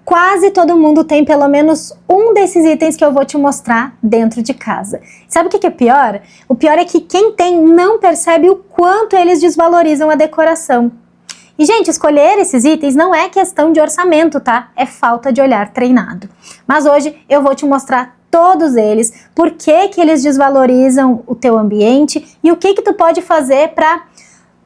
Quase todo mundo tem pelo menos um desses itens que eu vou te mostrar dentro de casa. Sabe o que é pior? O pior é que quem tem não percebe o quanto eles desvalorizam a decoração. E, gente, escolher esses itens não é questão de orçamento, tá? É falta de olhar treinado. Mas hoje eu vou te mostrar todos eles, por que eles desvalorizam o teu ambiente e o que tu pode fazer para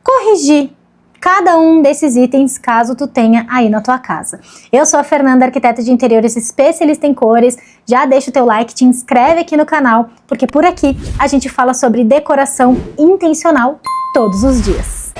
corrigir cada um desses itens, caso tu tenha aí na tua casa. Eu sou a Fernanda, arquiteta de interiores especialista em cores. Já deixa o teu like, te inscreve aqui no canal, porque por aqui a gente fala sobre decoração intencional todos os dias.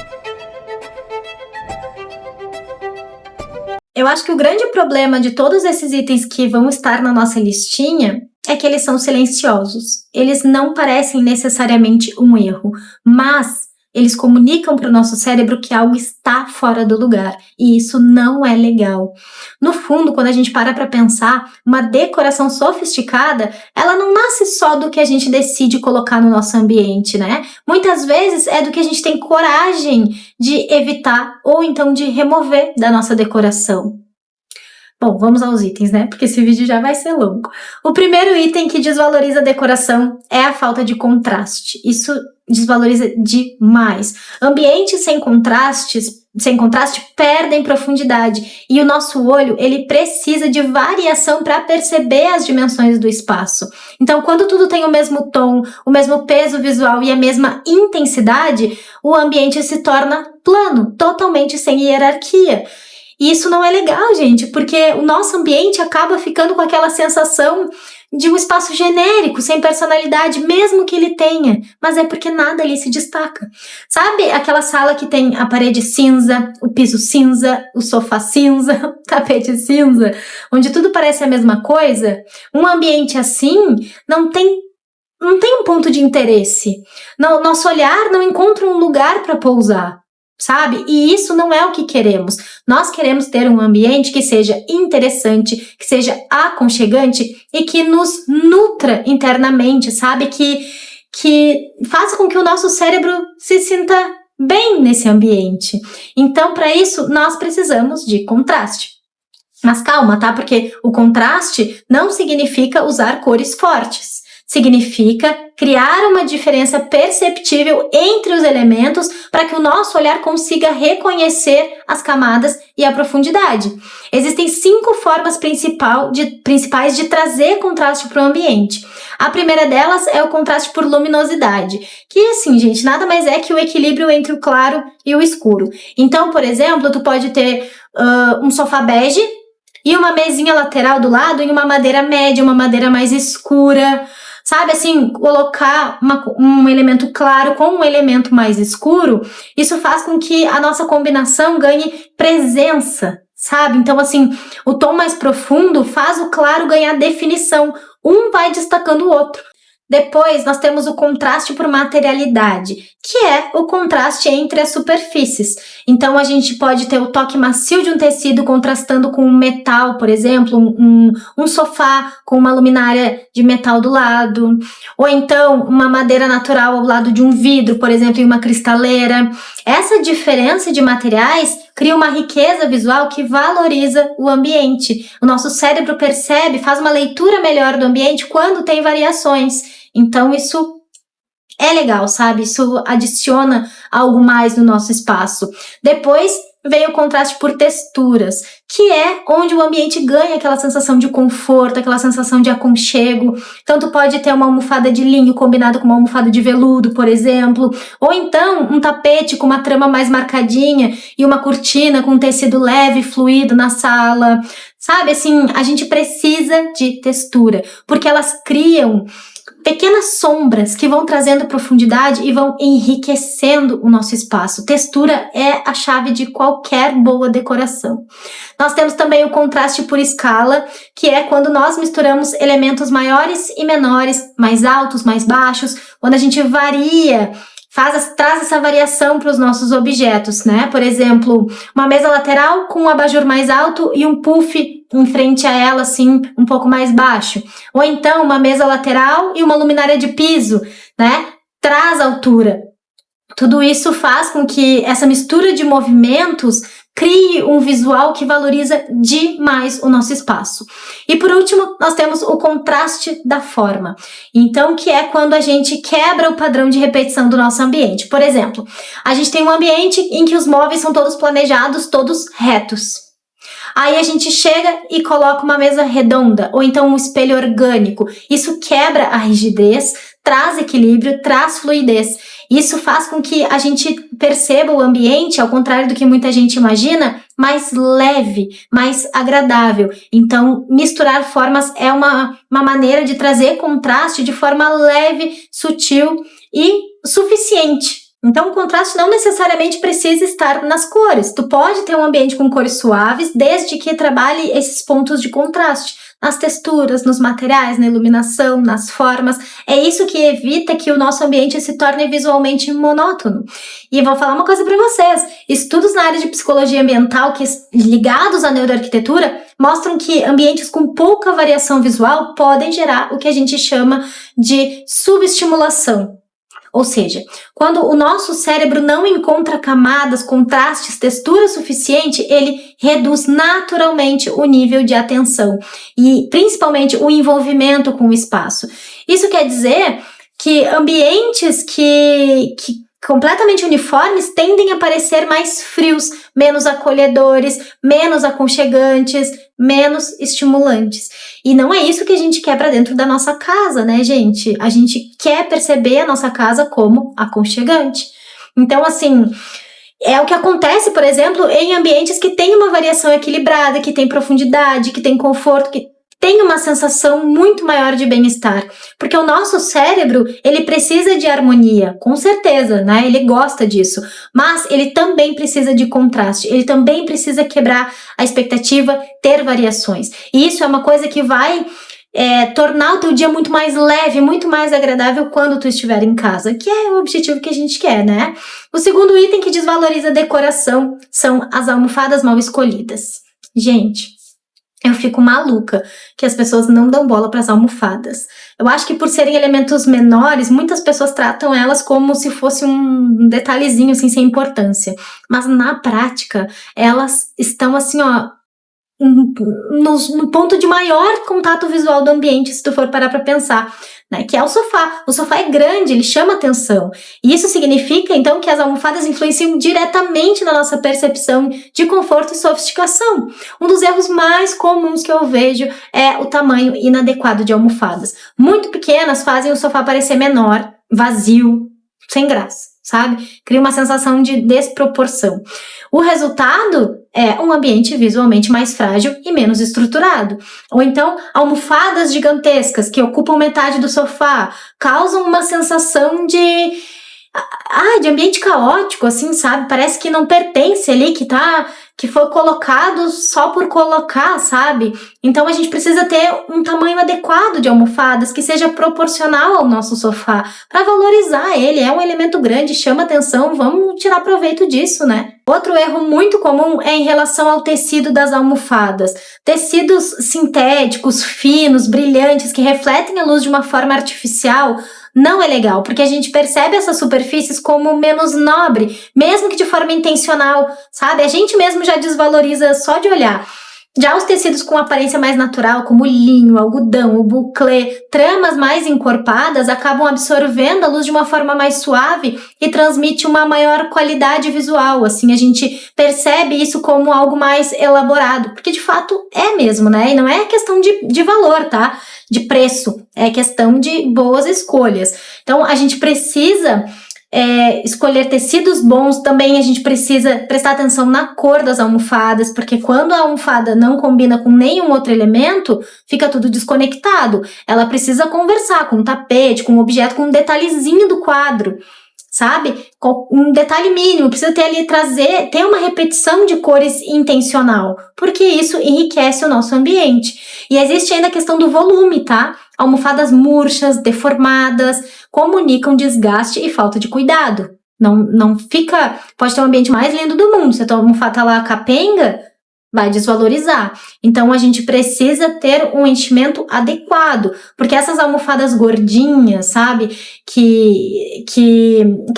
Eu acho que o grande problema de todos esses itens que vão estar na nossa listinha é que eles são silenciosos. Eles não parecem necessariamente um erro, mas eles comunicam para o nosso cérebro que algo está fora do lugar, e isso não é legal. No fundo, quando a gente para pensar, uma decoração sofisticada, ela não nasce só do que a gente decide colocar no nosso ambiente, né? Muitas vezes é do que a gente tem coragem de evitar ou então de remover da nossa decoração. Bom, vamos aos itens, né? Porque esse vídeo já vai ser longo. O primeiro item que desvaloriza a decoração é a falta de contraste. Isso desvaloriza demais. Ambientes sem contraste perdem profundidade. E o nosso olho, ele precisa de variação para perceber as dimensões do espaço. Então, quando tudo tem o mesmo tom, o mesmo peso visual e a mesma intensidade, o ambiente se torna plano, totalmente sem hierarquia. E isso não é legal, gente, porque o nosso ambiente acaba ficando com aquela sensação de um espaço genérico, sem personalidade, mesmo que ele tenha, mas é porque nada ali se destaca. Sabe aquela sala que tem a parede cinza, o piso cinza, o sofá cinza, o tapete cinza, onde tudo parece a mesma coisa? Um ambiente assim não tem um ponto de interesse. Nosso olhar não encontra um lugar para pousar. Sabe? E isso não é o que queremos. Nós queremos ter um ambiente que seja interessante, que seja aconchegante e que nos nutra internamente, sabe? Que faça com que o nosso cérebro se sinta bem nesse ambiente. Então, para isso, nós precisamos de contraste. Mas calma, tá? Porque o contraste não significa usar cores fortes. Significa criar uma diferença perceptível entre os elementos para que o nosso olhar consiga reconhecer as camadas e a profundidade. Existem 5 formas principais de trazer contraste para o ambiente. A primeira delas é o contraste por luminosidade, que assim, gente, nada mais é que o equilíbrio entre o claro e o escuro. Então, por exemplo, tu pode ter um sofá bege e uma mesinha lateral do lado em uma madeira média, uma madeira mais escura. Sabe, assim, colocar um elemento claro com um elemento mais escuro, isso faz com que a nossa combinação ganhe presença, sabe? Então, assim, o tom mais profundo faz o claro ganhar definição, um vai destacando o outro. Depois, nós temos o contraste por materialidade, que é o contraste entre as superfícies. Então, a gente pode ter o toque macio de um tecido contrastando com um metal, por exemplo, um sofá com uma luminária de metal do lado, ou então uma madeira natural ao lado de um vidro, por exemplo, em uma cristaleira. Essa diferença de materiais cria uma riqueza visual que valoriza o ambiente. O nosso cérebro percebe, faz uma leitura melhor do ambiente quando tem variações. Então, isso é legal, sabe? Isso adiciona algo mais no nosso espaço. Depois vem o contraste por texturas, que é onde o ambiente ganha aquela sensação de conforto, aquela sensação de aconchego. Então, tu pode ter uma almofada de linho combinada com uma almofada de veludo, por exemplo, ou então um tapete com uma trama mais marcadinha e uma cortina com um tecido leve e fluido na sala. Sabe, assim, a gente precisa de textura, porque elas criam pequenas sombras que vão trazendo profundidade e vão enriquecendo o nosso espaço. Textura é a chave de qualquer boa decoração. Nós temos também o contraste por escala, que é quando nós misturamos elementos maiores e menores, mais altos, mais baixos, quando a gente varia, traz essa variação para os nossos objetos, né? Por exemplo, uma mesa lateral com um abajur mais alto e um puff em frente a ela, assim, um pouco mais baixo. Ou então, uma mesa lateral e uma luminária de piso, né? Traz altura. Tudo isso faz com que essa mistura de movimentos crie um visual que valoriza demais o nosso espaço. E por último, nós temos o contraste da forma. Então, que é quando a gente quebra o padrão de repetição do nosso ambiente. Por exemplo, a gente tem um ambiente em que os móveis são todos planejados, todos retos. Aí a gente chega e coloca uma mesa redonda, ou então um espelho orgânico. Isso quebra a rigidez, traz equilíbrio, traz fluidez. Isso faz com que a gente perceba o ambiente, ao contrário do que muita gente imagina, mais leve, mais agradável. Então, misturar formas é uma maneira de trazer contraste de forma leve, sutil e suficiente. Então, o contraste não necessariamente precisa estar nas cores. Tu pode ter um ambiente com cores suaves, desde que trabalhe esses pontos de contraste, nas texturas, nos materiais, na iluminação, nas formas. É isso que evita que o nosso ambiente se torne visualmente monótono. E vou falar uma coisa para vocês. Estudos na área de psicologia ambiental ligados à neuroarquitetura mostram que ambientes com pouca variação visual podem gerar o que a gente chama de subestimulação. Ou seja, quando o nosso cérebro não encontra camadas, contrastes, textura suficiente, ele reduz naturalmente o nível de atenção e principalmente o envolvimento com o espaço. Isso quer dizer que ambientes que completamente uniformes tendem a parecer mais frios, menos acolhedores, menos aconchegantes, menos estimulantes. E não é isso que a gente quer para dentro da nossa casa, né, gente? A gente quer perceber a nossa casa como aconchegante. Então, assim, é o que acontece, por exemplo, em ambientes que tem uma variação equilibrada, que tem profundidade, que tem conforto, que tem uma sensação muito maior de bem-estar, porque o nosso cérebro, ele precisa de harmonia, com certeza, né? Ele gosta disso, mas ele também precisa de contraste, ele também precisa quebrar a expectativa, ter variações. E isso é uma coisa que vai tornar o teu dia muito mais leve, muito mais agradável quando tu estiver em casa, que é o objetivo que a gente quer, né? O segundo item que desvaloriza a decoração são as almofadas mal escolhidas. Gente, eu fico maluca que as pessoas não dão bola para as almofadas. Eu acho que por serem elementos menores, muitas pessoas tratam elas como se fosse um detalhezinho, assim, sem importância. Mas na prática, elas estão assim, ó, no ponto de maior contato visual do ambiente, se tu for parar para pensar, né? Que é o sofá. O sofá é grande, ele chama atenção. E isso significa, então, que as almofadas influenciam diretamente na nossa percepção de conforto e sofisticação. Um dos erros mais comuns que eu vejo é o tamanho inadequado de almofadas. Muito pequenas fazem o sofá parecer menor, vazio, sem graça, sabe? Cria uma sensação de desproporção. O resultado é um ambiente visualmente mais frágil e menos estruturado. Ou então, almofadas gigantescas que ocupam metade do sofá causam uma sensação de ambiente caótico, assim, sabe? Parece que não pertence ali, que foi colocado só por colocar, sabe? Então a gente precisa ter um tamanho adequado de almofadas que seja proporcional ao nosso sofá para valorizar ele. É um elemento grande, chama atenção, vamos tirar proveito disso, né? Outro erro muito comum é em relação ao tecido das almofadas. Tecidos sintéticos, finos, brilhantes, que refletem a luz de uma forma artificial, não é legal, porque a gente percebe essas superfícies como menos nobre, mesmo que de forma intencional, sabe? A gente mesmo já desvaloriza só de olhar. Já os tecidos com aparência mais natural, como o linho, o algodão, o buclé, tramas mais encorpadas, acabam absorvendo a luz de uma forma mais suave e transmite uma maior qualidade visual. Assim, a gente percebe isso como algo mais elaborado, porque de fato é mesmo, né? E não é questão de valor, tá? De preço, é questão de boas escolhas. Então, a gente precisa escolher tecidos bons, também a gente precisa prestar atenção na cor das almofadas, porque quando a almofada não combina com nenhum outro elemento, fica tudo desconectado. Ela precisa conversar com o tapete, com o objeto, com um detalhezinho do quadro, sabe? Um detalhe mínimo, precisa ter ali, ter uma repetição de cores intencional, porque isso enriquece o nosso ambiente. E existe ainda a questão do volume, tá? Almofadas murchas, deformadas, comunicam desgaste e falta de cuidado. Não fica, pode ter um ambiente mais lindo do mundo, se a tua almofada tá lá capenga, vai desvalorizar. Então, a gente precisa ter um enchimento adequado, porque essas almofadas gordinhas, sabe, que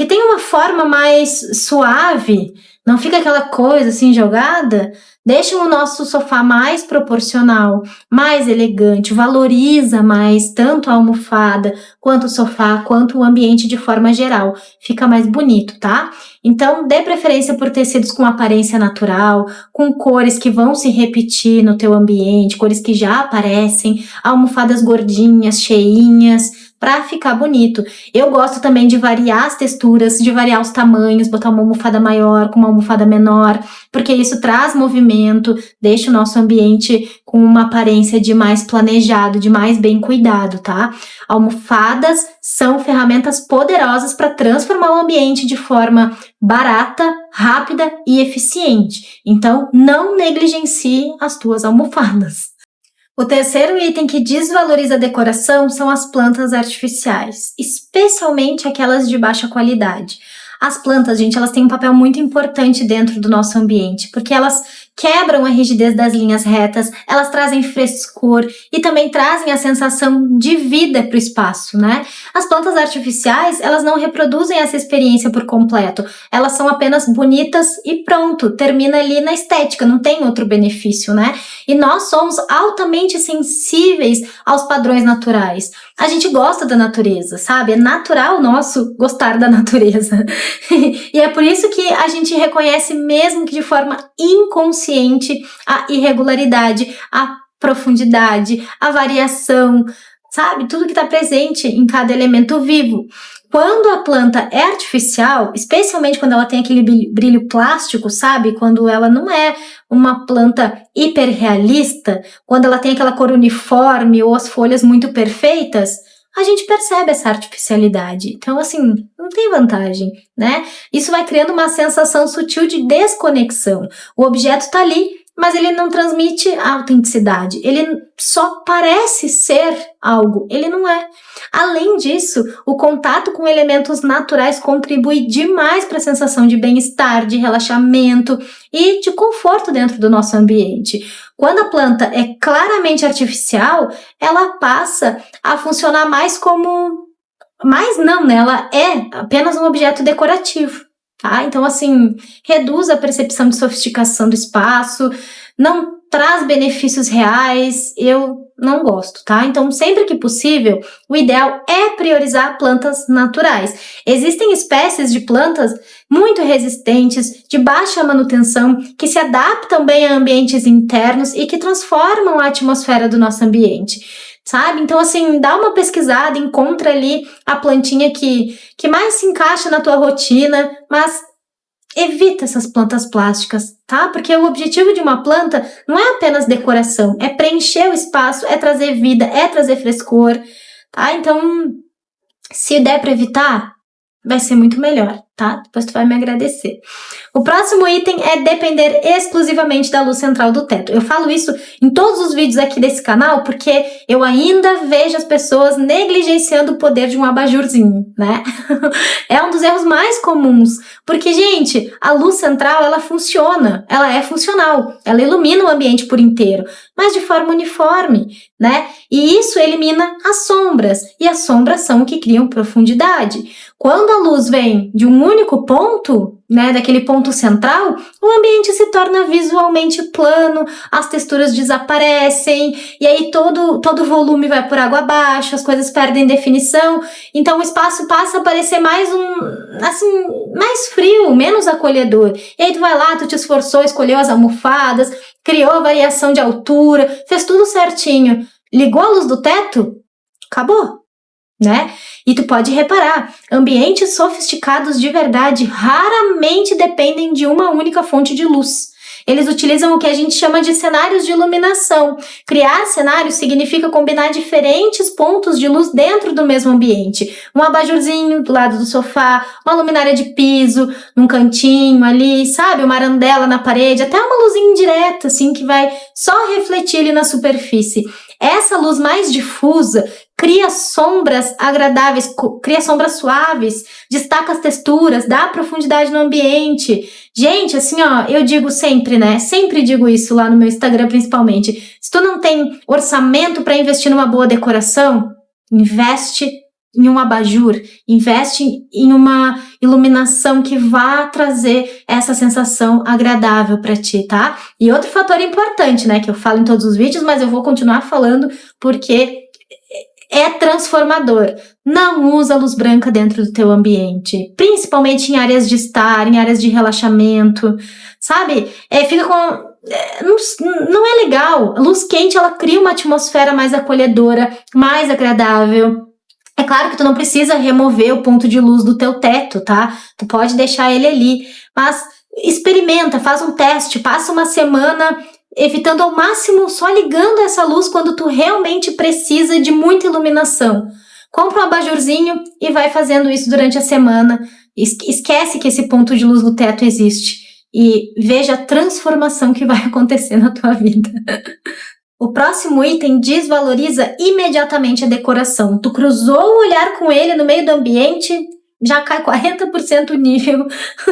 tem uma forma mais suave, não fica aquela coisa assim jogada. Deixa o nosso sofá mais proporcional, mais elegante, valoriza mais tanto a almofada, quanto o sofá, quanto o ambiente de forma geral. Fica mais bonito, tá? Então, dê preferência por tecidos com aparência natural, com cores que vão se repetir no teu ambiente, cores que já aparecem, almofadas gordinhas, cheinhas, para ficar bonito. Eu gosto também de variar as texturas, de variar os tamanhos, botar uma almofada maior com uma almofada menor, porque isso traz movimento, deixa o nosso ambiente com uma aparência de mais planejado, de mais bem cuidado, tá? Almofadas são ferramentas poderosas para transformar o ambiente de forma barata, rápida e eficiente. Então, não negligencie as tuas almofadas. O terceiro item que desvaloriza a decoração são as plantas artificiais, especialmente aquelas de baixa qualidade. As plantas, gente, elas têm um papel muito importante dentro do nosso ambiente, porque elas quebram a rigidez das linhas retas, elas trazem frescor e também trazem a sensação de vida para o espaço, né? As plantas artificiais, elas não reproduzem essa experiência por completo, elas são apenas bonitas e pronto, termina ali na estética, não tem outro benefício, né? E nós somos altamente sensíveis aos padrões naturais. A gente gosta da natureza, sabe? É natural nosso gostar da natureza. E é por isso que a gente reconhece, mesmo que de forma inconsciente, a irregularidade, a profundidade, a variação, sabe? Tudo que está presente em cada elemento vivo. Quando a planta é artificial, especialmente quando ela tem aquele brilho plástico, sabe? Quando ela não é uma planta hiperrealista, quando ela tem aquela cor uniforme ou as folhas muito perfeitas, a gente percebe essa artificialidade. Então, assim, não tem vantagem, né? Isso vai criando uma sensação sutil de desconexão. O objeto está ali, mas ele não transmite autenticidade. Ele só parece ser algo, ele não é. Além disso, o contato com elementos naturais contribui demais para a sensação de bem-estar, de relaxamento e de conforto dentro do nosso ambiente. Quando a planta é claramente artificial, ela passa a funcionar mais como... Mas não, né? Ela é apenas um objeto decorativo. Tá? Então, assim, reduz a percepção de sofisticação do espaço, não traz benefícios reais, eu não gosto, tá? Então, sempre que possível, o ideal é priorizar plantas naturais. Existem espécies de plantas muito resistentes, de baixa manutenção, que se adaptam bem a ambientes internos e que transformam a atmosfera do nosso ambiente. Sabe? Então, assim, dá uma pesquisada, encontra ali a plantinha que mais se encaixa na tua rotina, mas evita essas plantas plásticas, tá? Porque o objetivo de uma planta não é apenas decoração, é preencher o espaço, é trazer vida, é trazer frescor, tá? Então, se der para evitar, vai ser muito melhor, tá? Depois tu vai me agradecer. O próximo item é depender exclusivamente da luz central do teto. Eu falo isso em todos os vídeos aqui desse canal porque eu ainda vejo as pessoas negligenciando o poder de um abajurzinho, né? É um dos erros mais comuns, porque, gente, a luz central, ela funciona, ela é funcional, ela ilumina o ambiente por inteiro, mas de forma uniforme, né? E isso elimina as sombras, e as sombras são o que criam profundidade. Quando a luz vem de um único ponto, né, daquele ponto central, o ambiente se torna visualmente plano, as texturas desaparecem, e aí todo o volume vai por água abaixo, as coisas perdem definição, então o espaço passa a parecer mais mais frio, menos acolhedor. E aí tu vai lá, tu te esforçou, escolheu as almofadas, criou a variação de altura, fez tudo certinho, ligou a luz do teto, acabou, né? E tu pode reparar, ambientes sofisticados de verdade raramente dependem de uma única fonte de luz. Eles utilizam o que a gente chama de cenários de iluminação. Criar cenários significa combinar diferentes pontos de luz dentro do mesmo ambiente. Um abajurzinho do lado do sofá, uma luminária de piso, num cantinho ali, sabe? Uma arandela na parede, até uma luzinha indireta, assim, que vai só refletir ali na superfície. Essa luz mais difusa cria sombras agradáveis, cria sombras suaves, destaca as texturas, dá profundidade no ambiente. Gente, assim, ó, eu digo sempre, né? Sempre digo isso lá no meu Instagram, principalmente. Se tu não tem orçamento para investir numa boa decoração, investe em um abajur, investe em uma iluminação que vá trazer essa sensação agradável para ti, tá? E outro fator importante, né, que eu falo em todos os vídeos, mas eu vou continuar falando porque é transformador. Não usa luz branca dentro do teu ambiente, principalmente em áreas de estar, em áreas de relaxamento, sabe? Fica com... não é legal. A luz quente, ela cria uma atmosfera mais acolhedora, mais agradável. É claro que tu não precisa remover o ponto de luz do teu teto, tá? Tu pode deixar ele ali, mas experimenta, faz um teste, passa uma semana evitando ao máximo, só ligando essa luz quando tu realmente precisa de muita iluminação. Compra um abajurzinho e vai fazendo isso durante a semana. Esquece que esse ponto de luz no teto existe e veja a transformação que vai acontecer na tua vida. O próximo item desvaloriza imediatamente a decoração. Tu cruzou o olhar com ele no meio do ambiente, já cai 40% o nível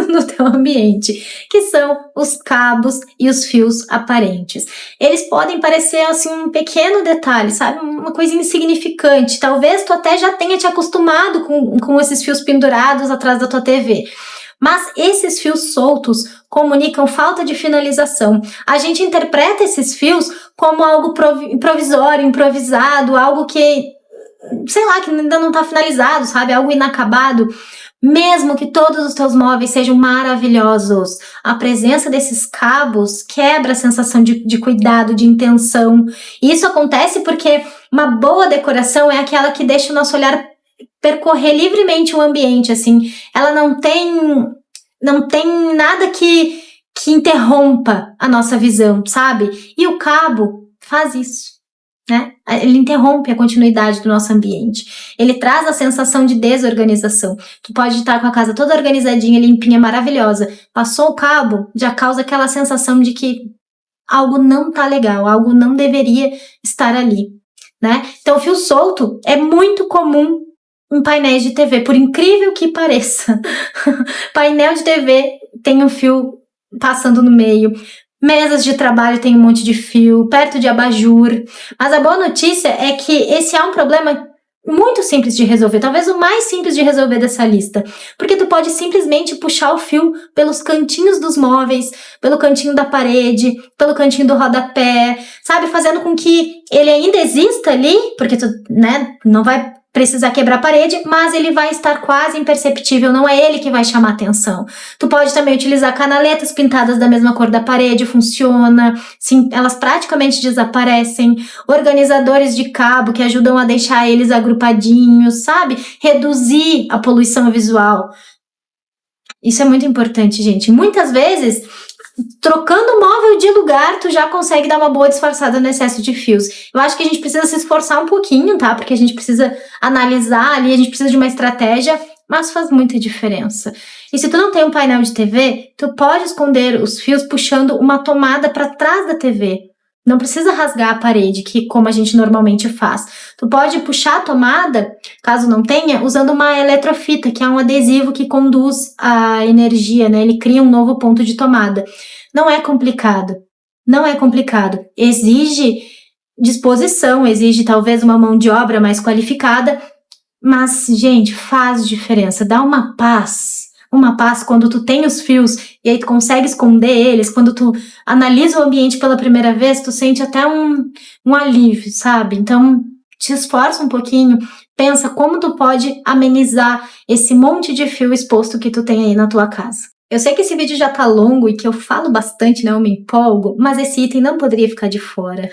no teu ambiente, que são os cabos e os fios aparentes. Eles podem parecer assim um pequeno detalhe, sabe? Uma coisa insignificante. Talvez tu até já tenha te acostumado com esses fios pendurados atrás da tua TV. Mas esses fios soltos comunicam falta de finalização. A gente interpreta esses fios como algo provisório, improvisado, algo que, sei lá, que ainda não está finalizado, sabe? Algo inacabado. Mesmo que todos os teus móveis sejam maravilhosos, a presença desses cabos quebra a sensação de cuidado, de intenção. E isso acontece porque uma boa decoração é aquela que deixa o nosso olhar percorrer livremente o ambiente, assim. Ela não tem nada que interrompa a nossa visão, sabe? E o cabo faz isso, né? Ele interrompe a continuidade do nosso ambiente. Ele traz a sensação de desorganização. Tu pode estar com a casa toda organizadinha, limpinha, maravilhosa. Passou o cabo, já causa aquela sensação de que algo não tá legal, algo não deveria estar ali, né? Então, o fio solto é muito comum em painéis de TV, por incrível que pareça. Painel de TV tem um fio passando no meio. Mesas de trabalho tem um monte de fio, perto de abajur. Mas a boa notícia é que esse é um problema muito simples de resolver, talvez o mais simples de resolver dessa lista. Porque tu pode simplesmente puxar o fio pelos cantinhos dos móveis, pelo cantinho da parede, pelo cantinho do rodapé, sabe? Fazendo com que ele ainda exista ali, porque tu, né, não vai precisar quebrar a parede, mas ele vai estar quase imperceptível, não é ele que vai chamar atenção. Tu pode também utilizar canaletas pintadas da mesma cor da parede, funciona, sim, elas praticamente desaparecem. Organizadores de cabo que ajudam a deixar eles agrupadinhos, sabe? Reduzir a poluição visual. Isso é muito importante, gente. Muitas vezes, trocando o móvel de lugar, tu já consegue dar uma boa disfarçada no excesso de fios. Eu acho que a gente precisa se esforçar um pouquinho, tá? Porque a gente precisa analisar ali, a gente precisa de uma estratégia, mas faz muita diferença. E se tu não tem um painel de TV, tu pode esconder os fios puxando uma tomada para trás da TV. Não precisa rasgar a parede, que como a gente normalmente faz. Tu pode puxar a tomada, caso não tenha, usando uma eletrofita, que é um adesivo que conduz a energia, né? Ele cria um novo ponto de tomada. Não é complicado. Não é complicado. Exige disposição, exige talvez uma mão de obra mais qualificada, mas, gente, faz diferença. Dá uma paz. Uma paz quando tu tem os fios e aí tu consegue esconder eles, quando tu analisa o ambiente pela primeira vez, tu sente até um alívio, sabe? Então, te esforça um pouquinho, pensa como tu pode amenizar esse monte de fio exposto que tu tem aí na tua casa. Eu sei que esse vídeo já tá longo e que eu falo bastante, né? Eu me empolgo, mas esse item não poderia ficar de fora.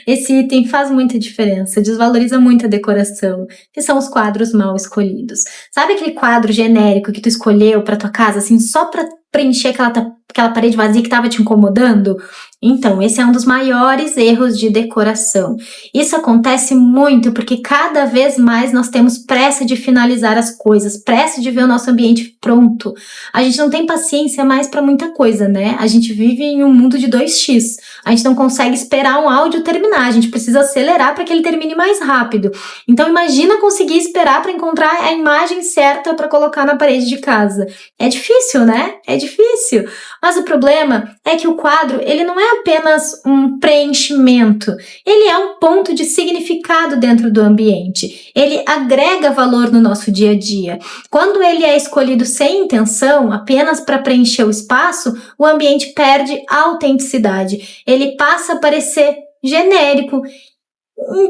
Esse item faz muita diferença, desvaloriza muito a decoração, que são os quadros mal escolhidos. Sabe aquele quadro genérico que tu escolheu pra tua casa, assim, só pra preencher aquela parede vazia que tava te incomodando? Então, esse é um dos maiores erros de decoração. Isso acontece muito porque cada vez mais nós temos pressa de finalizar as coisas, pressa de ver o nosso ambiente pronto. A gente não tem paciência mais para muita coisa, né? A gente vive em um mundo de 2x. A gente não consegue esperar um áudio terminar, a gente precisa acelerar para que ele termine mais rápido. Então, imagina conseguir esperar para encontrar a imagem certa para colocar na parede de casa. É difícil, né? É difícil. Mas o problema é que o quadro, ele não é apenas um preenchimento, ele é um ponto de significado dentro do ambiente. Ele agrega valor no nosso dia a dia. Quando ele é escolhido sem intenção, apenas para preencher o espaço, o ambiente perde a autenticidade. Ele passa a parecer genérico,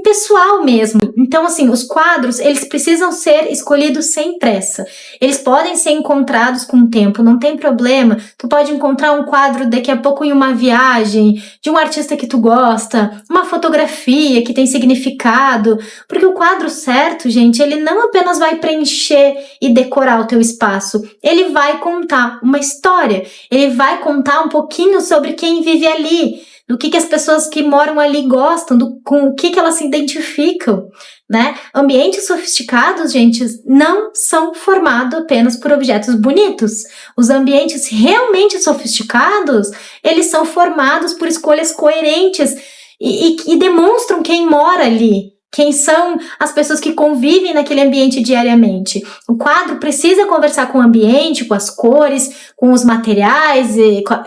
pessoal mesmo. Então, assim, os quadros, eles precisam ser escolhidos sem pressa. Eles podem ser encontrados com o tempo, não tem problema. Tu pode encontrar um quadro daqui a pouco em uma viagem, de um artista que tu gosta, uma fotografia que tem significado, porque o quadro certo, gente, ele não apenas vai preencher e decorar o teu espaço, ele vai contar uma história, ele vai contar um pouquinho sobre quem vive ali, do que as pessoas que moram ali gostam, com o que elas se identificam, né? Ambientes sofisticados, gente, não são formados apenas por objetos bonitos. Os ambientes realmente sofisticados, eles são formados por escolhas coerentes e demonstram quem mora ali. Quem são as pessoas que convivem naquele ambiente diariamente. O quadro precisa conversar com o ambiente, com as cores, com os materiais,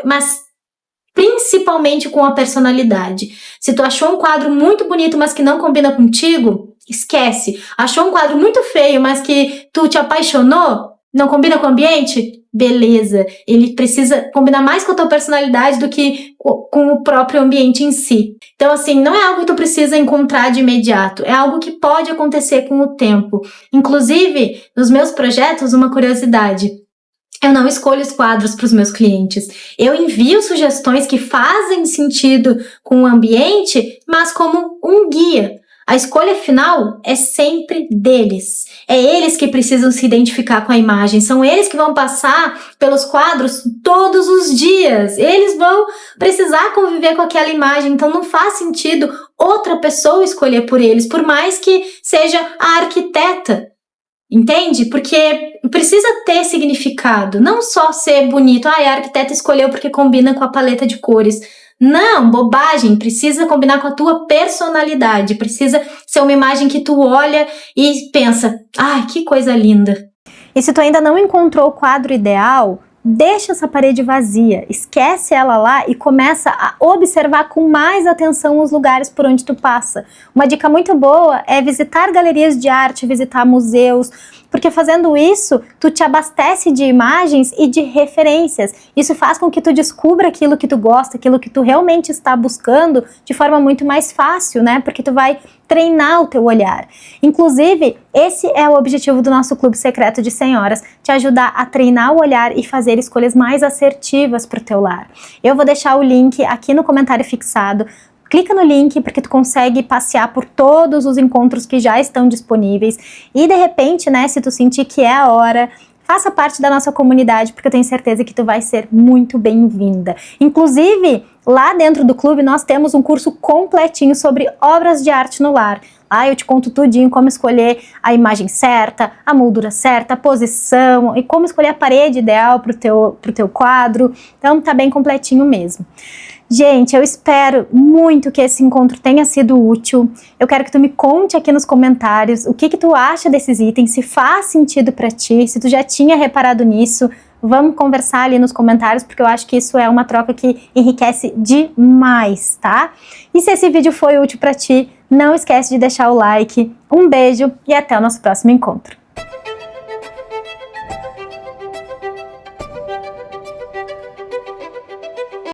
mas principalmente com a personalidade. Se tu achou um quadro muito bonito, mas que não combina contigo, esquece. Achou um quadro muito feio, mas que tu te apaixonou, não combina com o ambiente? Beleza. Ele precisa combinar mais com a tua personalidade do que com o próprio ambiente em si. Então, assim, não é algo que tu precisa encontrar de imediato. É algo que pode acontecer com o tempo. Inclusive, nos meus projetos, uma curiosidade. Eu não escolho os quadros para os meus clientes. Eu envio sugestões que fazem sentido com o ambiente, mas como um guia. A escolha final é sempre deles. É eles que precisam se identificar com a imagem. São eles que vão passar pelos quadros todos os dias. Eles vão precisar conviver com aquela imagem. Então não faz sentido outra pessoa escolher por eles, por mais que seja a arquiteta. Entende? Porque precisa ter significado, não só ser bonito. A arquiteta escolheu porque combina com a paleta de cores. Não, bobagem, precisa combinar com a tua personalidade, precisa ser uma imagem que tu olha e pensa, que coisa linda. E se tu ainda não encontrou o quadro ideal, deixa essa parede vazia, esquece ela lá e começa a observar com mais atenção os lugares por onde tu passa. Uma dica muito boa é visitar galerias de arte, visitar museus, porque fazendo isso, tu te abastece de imagens e de referências. Isso faz com que tu descubra aquilo que tu gosta, aquilo que tu realmente está buscando de forma muito mais fácil, né? Porque tu vai treinar o teu olhar. Inclusive, esse é o objetivo do nosso Clube Secreto de Senhoras, te ajudar a treinar o olhar e fazer escolhas mais assertivas para o teu lar. Eu vou deixar o link aqui no comentário fixado. Clica no link porque tu consegue passear por todos os encontros que já estão disponíveis e de repente, né, se tu sentir que é a hora, faça parte da nossa comunidade porque eu tenho certeza que tu vai ser muito bem-vinda. Inclusive, lá dentro do clube nós temos um curso completinho sobre obras de arte no lar. Lá eu te conto tudinho como escolher a imagem certa, a moldura certa, a posição e como escolher a parede ideal pro teu quadro. Então tá bem completinho mesmo. Gente, eu espero muito que esse encontro tenha sido útil. Eu quero que tu me conte aqui nos comentários o que tu acha desses itens, se faz sentido pra ti, se tu já tinha reparado nisso. Vamos conversar ali nos comentários, porque eu acho que isso é uma troca que enriquece demais, tá? E se esse vídeo foi útil pra ti, não esquece de deixar o like. Um beijo e até o nosso próximo encontro.